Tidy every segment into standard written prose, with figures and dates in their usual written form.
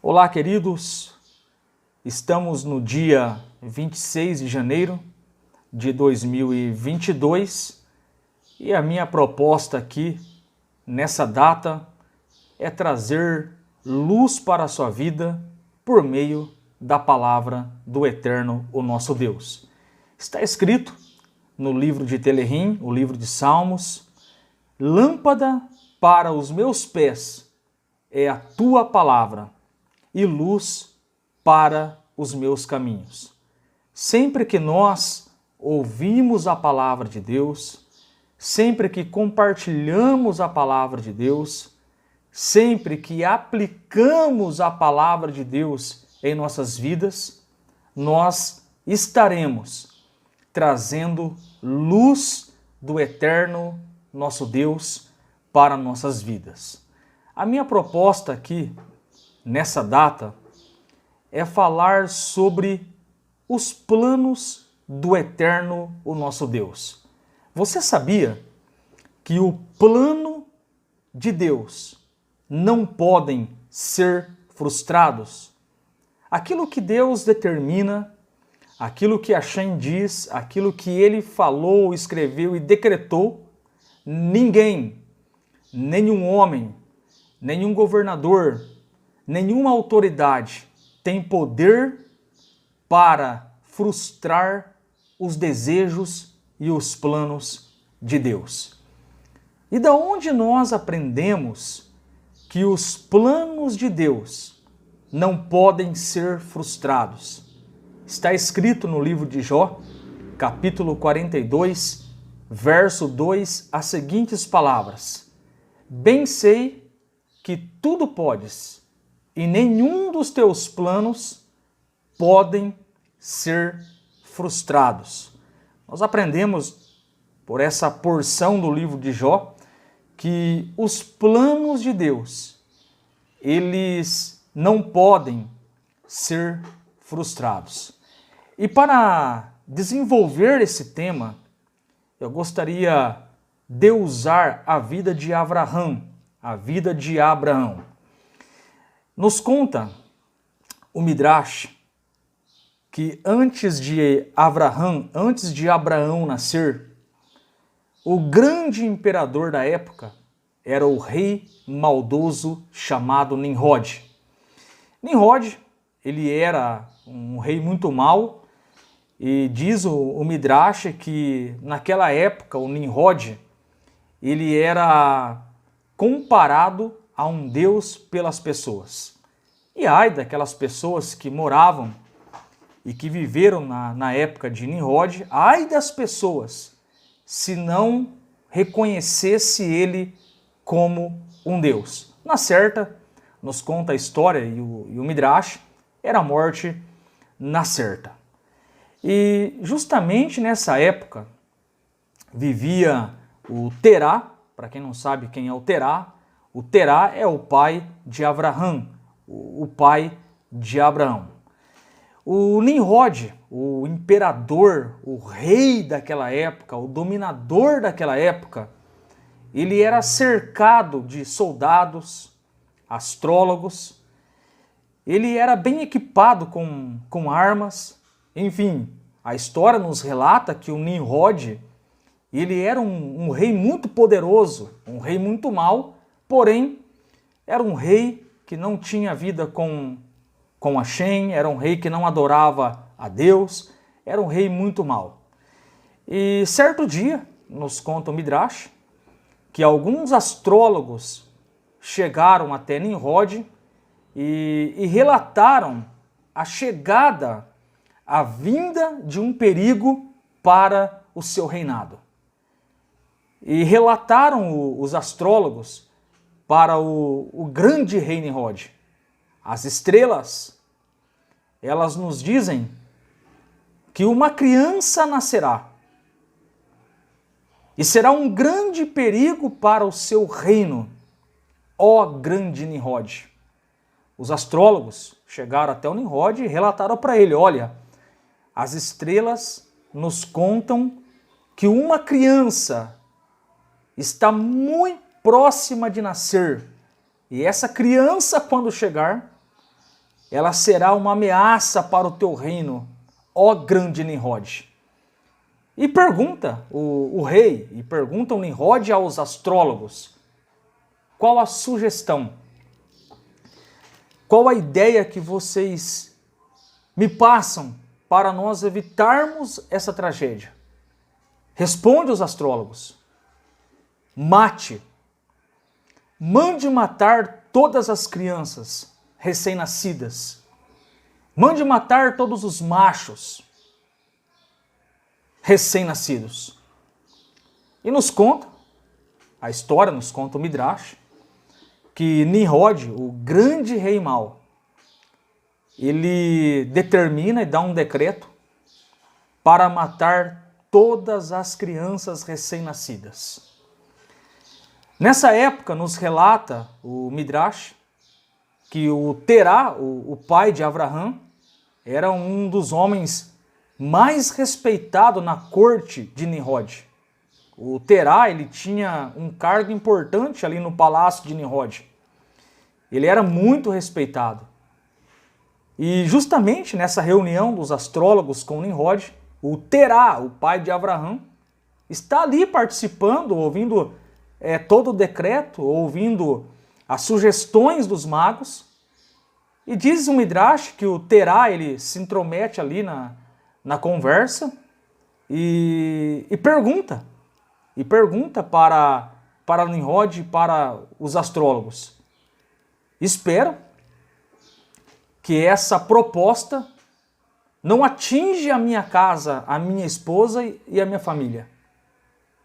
Olá, queridos. Estamos no dia 26 de janeiro de 2022 e a minha proposta aqui nessa data é trazer luz para a sua vida por meio da palavra do Eterno, o nosso Deus. Está escrito no livro de Telehim, o livro de Salmos: lâmpada para os meus pés é a tua palavra e luz para os meus caminhos. Sempre que nós ouvimos a palavra de Deus, sempre que compartilhamos a palavra de Deus, sempre que aplicamos a palavra de Deus em nossas vidas, nós estaremos trazendo luz do Eterno, nosso Deus, para nossas vidas. A minha proposta aqui, nessa data, é falar sobre os planos do Eterno, o nosso Deus. Você sabia que o plano de Deus não podem ser frustrados? Aquilo que Deus determina, aquilo que Hashem diz, aquilo que Ele falou, escreveu e decretou, ninguém, nenhum homem, nenhum governador, nenhuma autoridade tem poder para frustrar os desejos e os planos de Deus. E da onde nós aprendemos que os planos de Deus não podem ser frustrados? Está escrito no livro de Jó, capítulo 42, verso 2, as seguintes palavras: bem sei que tudo podes, e nenhum dos teus planos podem ser frustrados. Nós aprendemos por essa porção do livro de Jó que os planos de Deus, eles não podem ser frustrados. E para desenvolver esse tema, eu gostaria de usar a vida de Abraão, a vida de Abraão. Nos conta o Midrash que antes de Abraão nascer, o grande imperador da época era o rei maldoso chamado Nimrod. Nimrod, ele era um rei muito mau, e diz o Midrash que naquela época o Nimrod, ele era comparado a um Deus pelas pessoas. E ai daquelas pessoas que moravam e que viveram na época de Nimrod, ai das pessoas se não reconhecesse ele como um Deus. Na certa, nos conta a história e o Midrash, era a morte na certa. E justamente nessa época vivia o Terá. Para quem não sabe quem é o Terá é o pai de Abraão, o pai de Abraão. O Nimrod, o imperador, o rei daquela época, o dominador daquela época, ele era cercado de soldados, astrólogos, ele era bem equipado com armas, enfim, a história nos relata que o Nimrod, ele era um rei muito poderoso, um rei muito mau, porém, era um rei que não tinha vida com Hashem, era um rei que não adorava a Deus, era um rei muito mau. E certo dia, nos conta o Midrash, que alguns astrólogos chegaram até Nimrod e relataram a chegada, a vinda de um perigo para o seu reinado. E relataram os astrólogos para o grande rei Nimrod. As estrelas, elas nos dizem que uma criança nascerá e será um grande perigo para o seu reino, ó grande Nimrod. Os astrólogos chegaram até o Nimrod e relataram para ele: olha, as estrelas nos contam que uma criança está muito próxima de nascer, e essa criança, quando chegar, ela será uma ameaça para o teu reino, ó grande Nimrod. E pergunta o rei, e pergunta o Nimrod aos astrólogos, qual a sugestão? Qual a ideia que vocês me passam para nós evitarmos essa tragédia? Responde os astrólogos. Mate. Mande matar todas as crianças recém-nascidas. Mande matar todos os machos recém-nascidos. E nos conta, a história nos conta o Midrash, que Nimrod, o grande rei mau, ele determina e dá um decreto para matar todas as crianças recém-nascidas. Nessa época, nos relata o Midrash que o Terá, o pai de Abraham, era um dos homens mais respeitados na corte de Nimrod. O Terá, ele tinha um cargo importante ali no palácio de Nimrod. Ele era muito respeitado. E justamente nessa reunião dos astrólogos com Nimrod, o Terá, o pai de Abraham, está ali participando, ouvindo todo o decreto, ouvindo as sugestões dos magos. E diz o Midrash que o Terá, ele se intromete ali na conversa e pergunta para Nimrod e para os astrólogos. Espero que essa proposta não atinja a minha casa, a minha esposa e a minha família.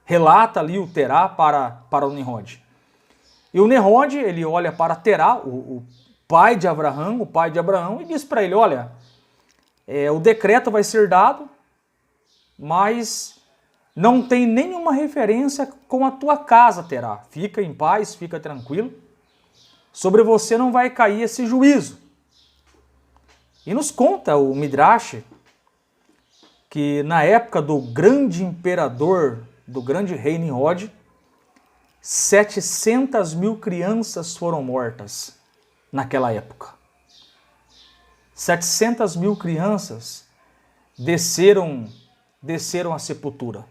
Relata ali o Terá para o Nimrod. E o Nimrod, ele olha para Terá, o pai de Abraham, e diz para ele, olha, o decreto vai ser dado, mas não tem nenhuma referência com a tua casa, Terá. Fica em paz, fica tranquilo. Sobre você não vai cair esse juízo. E nos conta o Midrash que na época do grande imperador, do grande rei Nimrod, 700.000 crianças foram mortas naquela época. 700.000 crianças desceram à sepultura.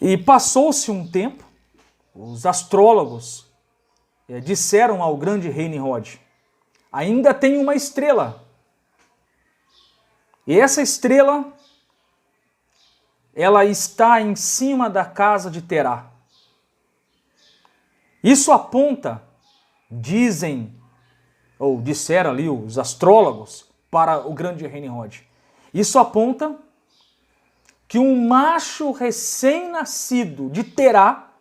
E passou-se um tempo, os astrólogos disseram ao grande rei Nimrod, ainda tem uma estrela. E essa estrela, ela está em cima da casa de Terá. Isso aponta, dizem, ou disseram ali os astrólogos, para o grande rei Nimrod. Isso aponta que um macho recém-nascido de Terá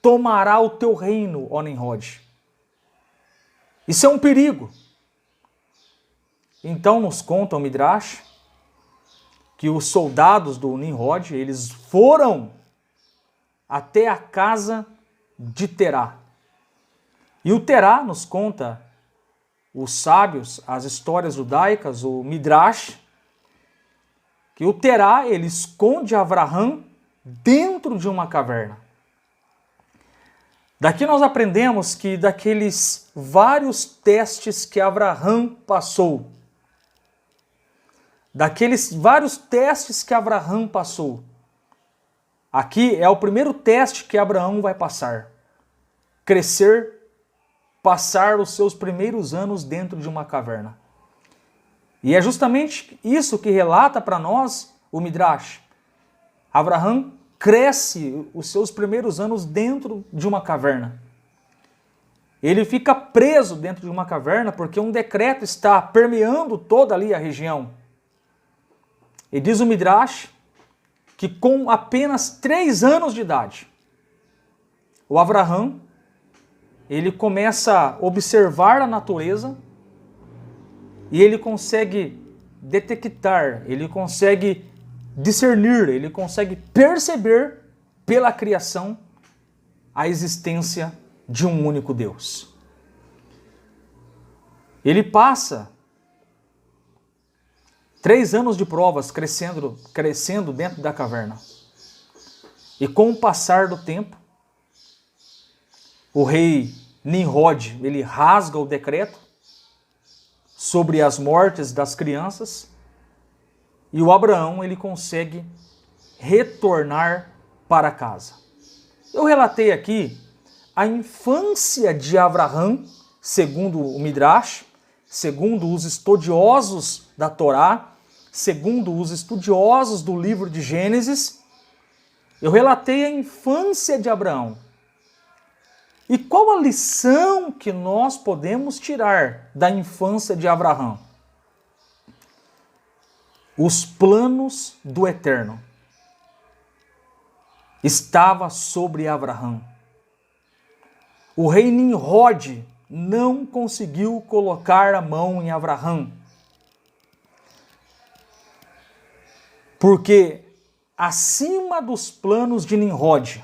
tomará o teu reino, ó Nimrod. Isso é um perigo. Então nos conta o Midrash que os soldados do Nimrod, eles foram até a casa de Terá. E o Terá nos conta os sábios, as histórias judaicas, o Midrash, que o Terá, ele esconde Abraham dentro de uma caverna. Daqui nós aprendemos que daqueles vários testes que Abraham passou, aqui é o primeiro teste que Abraão vai passar. Crescer, passar os seus primeiros anos dentro de uma caverna. E é justamente isso que relata para nós o Midrash. Abraão cresce os seus primeiros anos dentro de uma caverna. Ele fica preso dentro de uma caverna porque um decreto está permeando toda ali a região. E diz o Midrash que com apenas 3 anos de idade, o Abraão, ele começa a observar a natureza e ele consegue detectar, ele consegue discernir, ele consegue perceber pela criação a existência de um único Deus. Ele passa 3 anos de provas crescendo dentro da caverna. E com o passar do tempo, o rei Nimrod, ele rasga o decreto sobre as mortes das crianças e o Abraão, ele consegue retornar para casa. Eu relatei aqui a infância de Abraão, segundo o Midrash, segundo os estudiosos da Torá, segundo os estudiosos do livro de Gênesis. Eu relatei a infância de Abraão. E qual a lição que nós podemos tirar da infância de Abraão? Os planos do Eterno estavam sobre Abraão. O rei Nimrod não conseguiu colocar a mão em Abraão, porque acima dos planos de Nimrod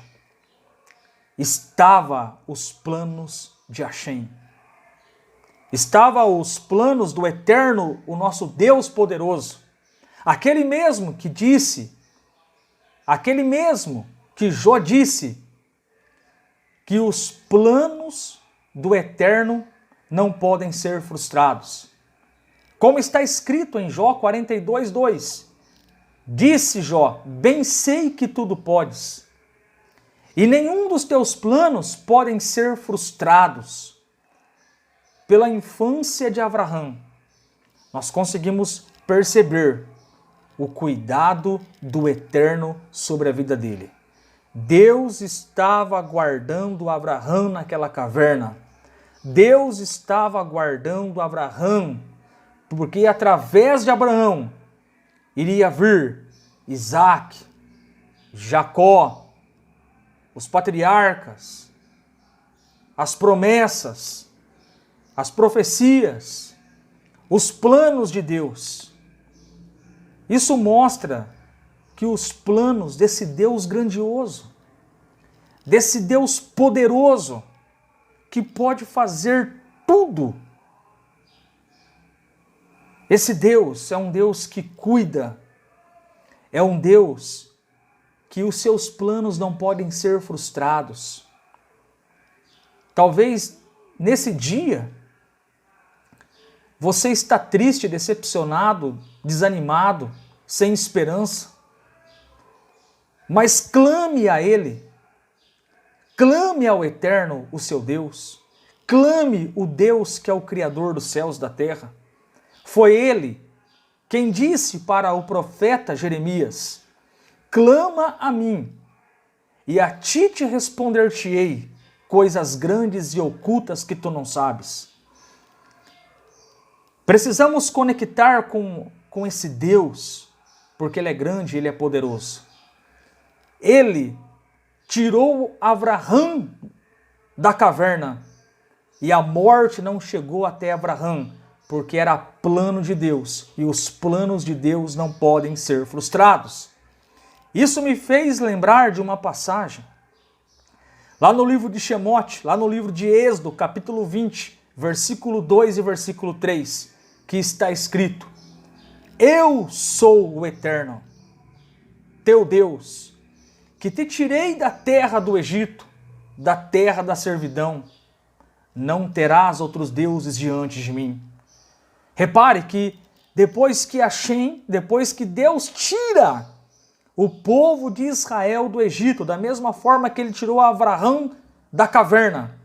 estava os planos de Hashem. Estava os planos do Eterno, o nosso Deus poderoso. Aquele mesmo que disse, aquele mesmo que Jó disse, que os planos do Eterno não podem ser frustrados. Como está escrito em Jó 42:2. Disse Jó: bem sei que tudo podes, e nenhum dos teus planos podem ser frustrados. Pela infância de Abraão, nós conseguimos perceber o cuidado do Eterno sobre a vida dele. Deus estava guardando Abraão naquela caverna. Deus estava guardando Abraão, porque através de Abraão iria vir Isaac, Jacó, os patriarcas, as promessas, as profecias, os planos de Deus. Isso mostra que os planos desse Deus grandioso, desse Deus poderoso, que pode fazer tudo. Esse Deus é um Deus que cuida, é um Deus que os seus planos não podem ser frustrados. Talvez nesse dia você está triste, decepcionado, desanimado, sem esperança. Mas clame a Ele, clame ao Eterno, o seu Deus, clame o Deus que é o Criador dos céus e da terra. Foi Ele quem disse para o profeta Jeremias: clama a mim, e a ti te responder-te-ei coisas grandes e ocultas que tu não sabes. Precisamos conectar com esse Deus, porque Ele é grande, Ele é poderoso. Ele tirou Abraão da caverna e a morte não chegou até Abraão, porque era plano de Deus e os planos de Deus não podem ser frustrados. Isso me fez lembrar de uma passagem lá no livro de Shemote, lá no livro de Êxodo, capítulo 20, versículo 2 e versículo 3, que está escrito: eu sou o Eterno, teu Deus, que te tirei da terra do Egito, da terra da servidão. Não terás outros deuses diante de mim. Repare que depois que Deus tira o povo de Israel do Egito, da mesma forma que Ele tirou Abraão da caverna,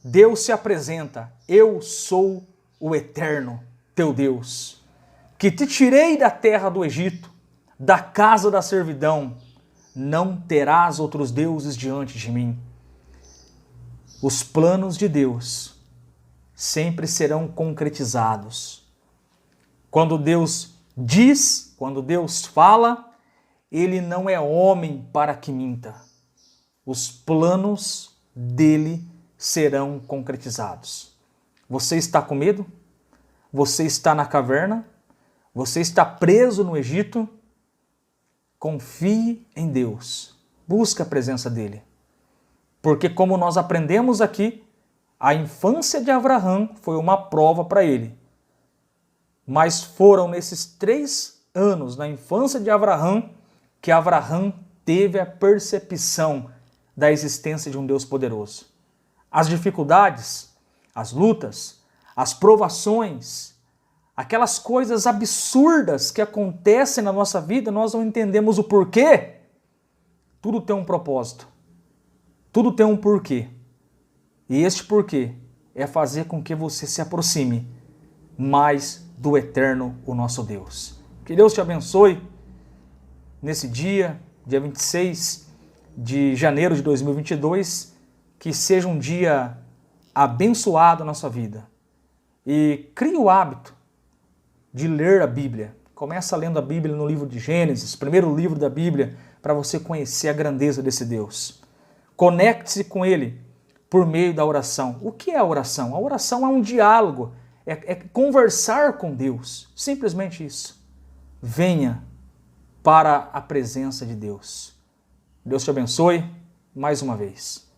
Deus se apresenta: eu sou o Eterno, teu Deus, que te tirei da terra do Egito, da casa da servidão. Não terás outros deuses diante de mim. Os planos de Deus sempre serão concretizados. Quando Deus diz, quando Deus fala, Ele não é homem para que minta. Os planos dele serão concretizados. Você está com medo? Você está na caverna? Você está preso no Egito? Confie em Deus. Busque a presença dele. Porque como nós aprendemos aqui, a infância de Abraão foi uma prova para ele. Mas foram nesses 3 anos, na infância de Abraão, que Abraão teve a percepção da existência de um Deus poderoso. as dificuldades, as lutas, as provações, aquelas coisas absurdas que acontecem na nossa vida, nós não entendemos o porquê. Tudo tem um propósito. Tudo tem um porquê. E este porquê é fazer com que você se aproxime mais do eterno, o nosso Deus. Que Deus te abençoe nesse dia 26 de janeiro de 2022, que seja um dia abençoado na sua vida. E crie o hábito de ler a Bíblia. Começa lendo a Bíblia no livro de Gênesis, primeiro livro da Bíblia, para você conhecer a grandeza desse Deus. Conecte-se com Ele por meio da oração. O que é a oração? A oração é um diálogo, é conversar com Deus. Simplesmente isso. Venha para a presença de Deus. Deus te abençoe mais uma vez.